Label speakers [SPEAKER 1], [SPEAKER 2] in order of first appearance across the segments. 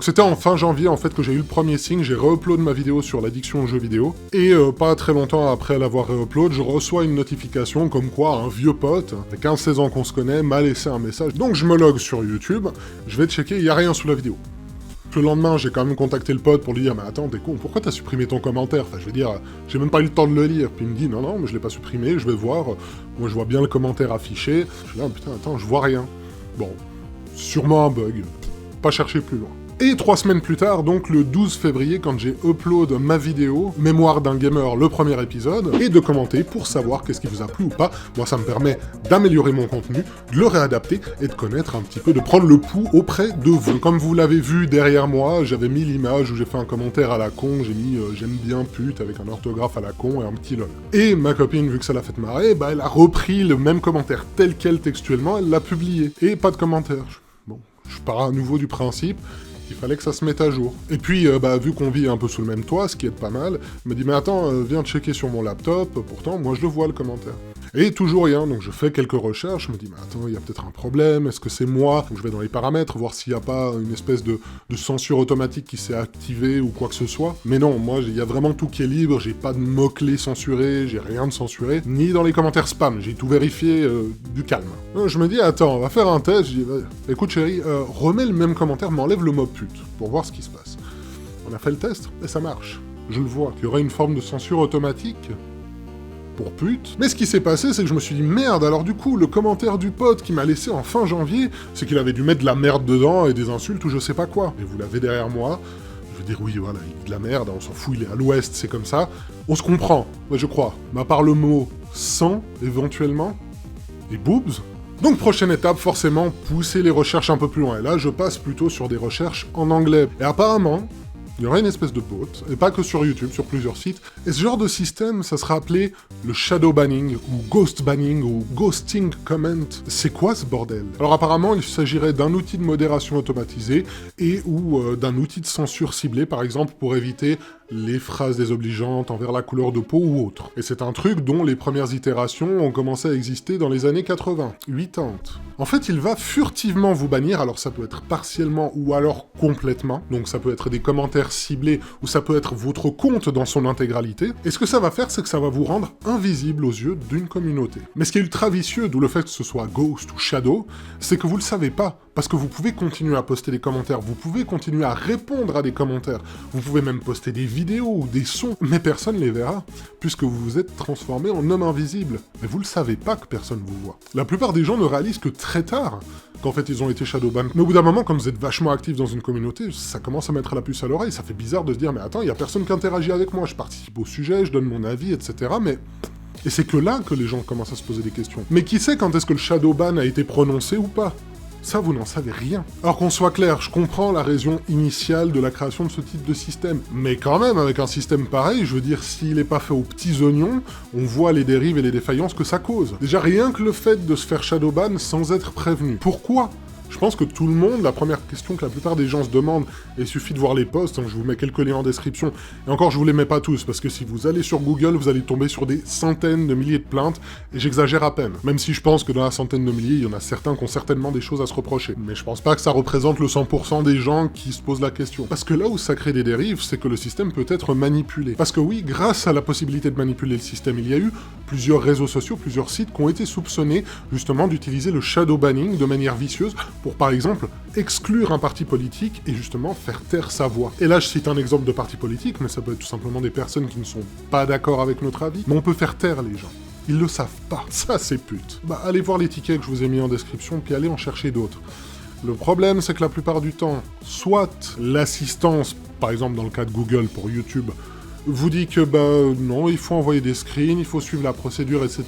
[SPEAKER 1] Donc c'était en fin janvier en fait que j'ai eu le premier signe, j'ai re-upload ma vidéo sur l'addiction aux jeux vidéo, et pas très longtemps après l'avoir re-upload, je reçois une notification comme quoi un vieux pote, avec 15-16 ans qu'on se connaît, m'a laissé un message. Donc je me log sur YouTube, je vais checker, il y a rien sous la vidéo. Le lendemain, j'ai quand même contacté le pote pour lui dire « Mais attends, t'es con, pourquoi t'as supprimé ton commentaire ?» Enfin, je veux dire, j'ai même pas eu le temps de le lire. Puis il me dit « Non, mais je l'ai pas supprimé, je vais voir. Moi, je vois bien le commentaire affiché. » Je dis « Ah, putain, attends, je vois rien. » Bon, sûrement un bug. Pas chercher plus loin. Et 3 semaines plus tard, donc le 12 février, quand j'ai upload ma vidéo, Mémoire d'un gamer, le premier épisode, et de commenter pour savoir qu'est-ce qui vous a plu ou pas. Moi, ça me permet d'améliorer mon contenu, de le réadapter, et de connaître un petit peu, de prendre le pouls auprès de vous. Comme vous l'avez vu derrière moi, j'avais mis l'image où j'ai fait un commentaire à la con, j'ai mis « j'aime bien pute » avec un orthographe à la con et un petit lol. Et ma copine, vu que ça l'a fait marrer, bah elle a repris le même commentaire tel quel textuellement, elle l'a publié. Et pas de commentaire. Bon, je pars à nouveau du principe, il fallait que ça se mette à jour. Et puis, vu qu'on vit un peu sous le même toit, ce qui est pas mal, il me dit « Mais attends, viens checker sur mon laptop, pourtant, moi je le vois le commentaire. » Et toujours rien, donc je fais quelques recherches, je me dis « Mais attends, il y a peut-être un problème, est-ce que c'est moi ?» Donc je vais dans les paramètres, voir s'il n'y a pas une espèce de censure automatique qui s'est activée ou quoi que ce soit. Mais non, moi, il y a vraiment tout qui est libre, j'ai pas de mots-clés censurés, j'ai rien de censuré, ni dans les commentaires spam, j'ai tout vérifié du calme. Donc, je me dis « Attends, on va faire un test. » Je dis « Écoute chérie, remets le même commentaire, mais enlève le mot pute, pour voir ce qui se passe. » On a fait le test, et ça marche. Je le vois, qu'il y aurait une forme de censure automatique pour pute. Mais ce qui s'est passé, c'est que je me suis dit, merde, alors du coup, le commentaire du pote qui m'a laissé en fin janvier, c'est qu'il avait dû mettre de la merde dedans et des insultes ou je sais pas quoi. Et vous l'avez derrière moi, je veux dire, oui, voilà, il dit de la merde, on s'en fout, il est à l'ouest, c'est comme ça. On se comprend, ouais, je crois. Mais à part le mot « sang », éventuellement, et « boobs », donc prochaine étape, forcément, pousser les recherches un peu plus loin. Et là, je passe plutôt sur des recherches en anglais. Et apparemment, il y aurait une espèce de bot, et pas que sur YouTube, sur plusieurs sites, et ce genre de système, ça sera appelé le shadow banning, ou ghost banning, ou ghosting comment. C'est quoi ce bordel? Alors apparemment, il s'agirait d'un outil de modération automatisé, et ou d'un outil de censure ciblé, par exemple, pour éviter les phrases désobligeantes envers la couleur de peau ou autre. Et c'est un truc dont les premières itérations ont commencé à exister dans les années 80, 80. En fait, il va furtivement vous bannir, alors ça peut être partiellement ou alors complètement, donc ça peut être des commentaires ciblés, ou ça peut être votre compte dans son intégralité, et ce que ça va faire, c'est que ça va vous rendre invisible aux yeux d'une communauté. Mais ce qui est ultra vicieux, d'où le fait que ce soit Ghost ou Shadow, c'est que vous le savez pas, parce que vous pouvez continuer à poster des commentaires, vous pouvez continuer à répondre à des commentaires, vous pouvez même poster des vidéos ou des sons, mais personne les verra, puisque vous vous êtes transformé en homme invisible. Mais vous le savez pas que personne vous voit. La plupart des gens ne réalisent que très tard qu'en fait ils ont été shadowban. Mais au bout d'un moment, quand vous êtes vachement actif dans une communauté, ça commence à mettre la puce à l'oreille, ça fait bizarre de se dire « Mais attends, il y a personne qui interagit avec moi, je participe au sujet, je donne mon avis, etc. » Mais... Et c'est que là que les gens commencent à se poser des questions. Mais qui sait quand est-ce que le shadowban a été prononcé ou pas ? Ça, vous n'en savez rien. Alors qu'on soit clair, je comprends la raison initiale de la création de ce type de système. Mais quand même, avec un système pareil, je veux dire, s'il n'est pas fait aux petits oignons, on voit les dérives et les défaillances que ça cause. Déjà, rien que le fait de se faire shadowban sans être prévenu. Pourquoi ? Je pense que tout le monde, la première question que la plupart des gens se demandent, et il suffit de voir les posts, hein, je vous mets quelques liens en description, et encore je vous les mets pas tous, parce que si vous allez sur Google, vous allez tomber sur des centaines de milliers de plaintes, et j'exagère à peine. Même si je pense que dans la centaine de milliers, il y en a certains qui ont certainement des choses à se reprocher. Mais je pense pas que ça représente le 100% des gens qui se posent la question. Parce que là où ça crée des dérives, c'est que le système peut être manipulé. Parce que oui, grâce à la possibilité de manipuler le système, il y a eu plusieurs réseaux sociaux, plusieurs sites qui ont été soupçonnés, justement, d'utiliser le shadow banning de manière vicieuse, pour par exemple exclure un parti politique et justement faire taire sa voix. Et là je cite un exemple de parti politique, mais ça peut être tout simplement des personnes qui ne sont pas d'accord avec notre avis, mais on peut faire taire les gens. Ils le savent pas, ça c'est pute. Bah allez voir les tickets que je vous ai mis en description, puis allez en chercher d'autres. Le problème c'est que la plupart du temps, soit l'assistance, par exemple dans le cas de Google pour YouTube, vous dit que, non, il faut envoyer des screens, il faut suivre la procédure, etc.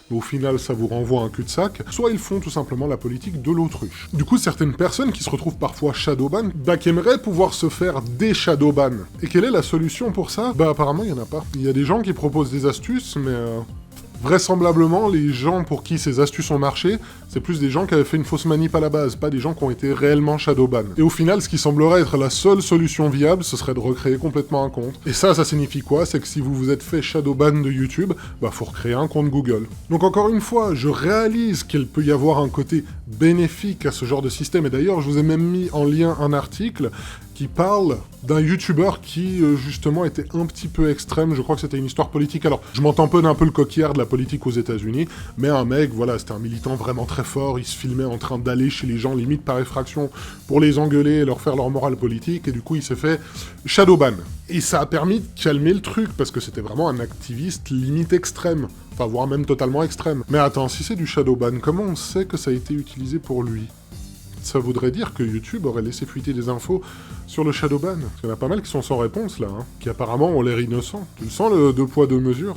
[SPEAKER 1] Mais au final, ça vous renvoie un cul-de-sac. Soit ils font tout simplement la politique de l'autruche. Du coup, certaines personnes qui se retrouvent parfois shadowban, qui aimeraient pouvoir se faire des-shadowban. Et quelle est la solution pour ça ? Apparemment, il y en a pas. Il y a des gens qui proposent des astuces, mais... vraisemblablement, les gens pour qui ces astuces ont marché, c'est plus des gens qui avaient fait une fausse manip à la base, pas des gens qui ont été réellement shadowban. Et au final, ce qui semblerait être la seule solution viable, ce serait de recréer complètement un compte. Et ça signifie quoi ? C'est que si vous vous êtes fait shadowban de YouTube, faut recréer un compte Google. Donc encore une fois, je réalise qu'il peut y avoir un côté bénéfique à ce genre de système, et d'ailleurs, je vous ai même mis en lien un article qui parle d'un youtubeur qui, justement, était un petit peu extrême. Je crois que c'était une histoire politique. Alors, je m'en tamponne un peu le coquillard de la politique aux États-Unis, mais un mec, voilà, c'était un militant vraiment très fort. Il se filmait en train d'aller chez les gens, limite par effraction, pour les engueuler et leur faire leur morale politique, et du coup, il s'est fait shadowban. Et ça a permis de calmer le truc, parce que c'était vraiment un activiste limite extrême. Enfin, voire même totalement extrême. Mais attends, si c'est du shadowban, comment on sait que ça a été utilisé pour lui ? Ça voudrait dire que YouTube aurait laissé fuiter des infos sur le shadowban. Parce qu'il y en a pas mal qui sont sans réponse, là, hein, qui apparemment ont l'air innocents. Tu le sens, le 2 poids 2 mesures ?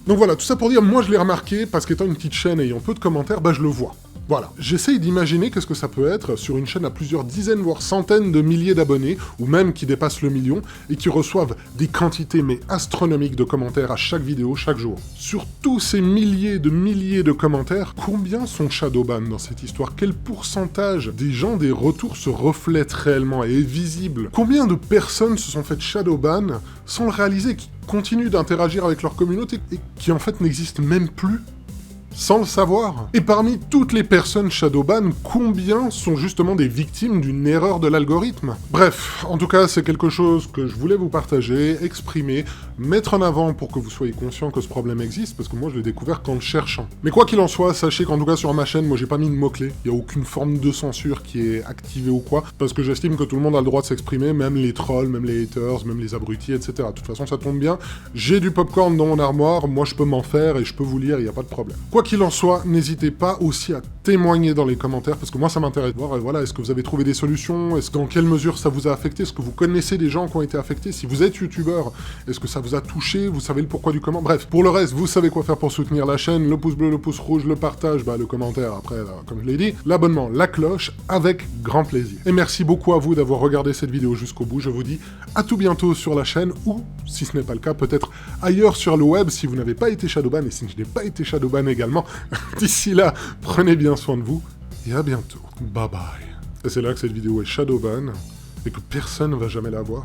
[SPEAKER 1] Donc voilà, tout ça pour dire, moi je l'ai remarqué, parce qu'étant une petite chaîne ayant peu de commentaires, bah je le vois. Voilà, j'essaye d'imaginer qu'est-ce que ça peut être sur une chaîne à plusieurs dizaines, voire centaines de milliers d'abonnés, ou même qui dépassent le million, et qui reçoivent des quantités mais astronomiques de commentaires à chaque vidéo, chaque jour. Sur tous ces milliers de commentaires, combien sont shadowban dans cette histoire? Quel pourcentage des gens des retours se reflètent réellement et est visible? Combien de personnes se sont faites shadowban sans le réaliser, qui continuent d'interagir avec leur communauté, et qui en fait n'existent même plus? Sans le savoir. Et parmi toutes les personnes shadowban, combien sont justement des victimes d'une erreur de l'algorithme? Bref, en tout cas, c'est quelque chose que je voulais vous partager, exprimer, mettre en avant pour que vous soyez conscient que ce problème existe, parce que moi je l'ai découvert qu'en le cherchant. Mais quoi qu'il en soit, sachez qu'en tout cas sur ma chaîne, moi j'ai pas mis de mots-clés, il n'y a aucune forme de censure qui est activée ou quoi, parce que j'estime que tout le monde a le droit de s'exprimer, même les trolls, même les haters, même les abrutis, etc. De toute façon, ça tombe bien, j'ai du popcorn dans mon armoire, moi je peux m'en faire et je peux vous lire, il n'y a pas de problème. Quoi qu'il en soit, n'hésitez pas aussi à témoigner dans les commentaires, parce que moi ça m'intéresse de voir, voilà, est-ce que vous avez trouvé des solutions, est-ce dans quelle mesure ça vous a affecté, est-ce que vous connaissez des gens qui ont été affectés, si vous êtes youtubeur, est-ce que ça vous a touché, vous savez le pourquoi du comment, bref, pour le reste, vous savez quoi faire pour soutenir la chaîne, le pouce bleu, le pouce rouge, le partage, bah le commentaire après, là, comme je l'ai dit, l'abonnement, la cloche, avec grand plaisir. Et merci beaucoup à vous d'avoir regardé cette vidéo jusqu'au bout, je vous dis à tout bientôt sur la chaîne, ou, si ce n'est pas le cas, peut-être ailleurs sur le web, si vous n'avez pas été shadowban, et si je n'ai pas été shadowban également. D'ici là, prenez bien soin de vous, et à bientôt. Bye bye. Et c'est là que cette vidéo est shadowban, et que personne ne va jamais la voir.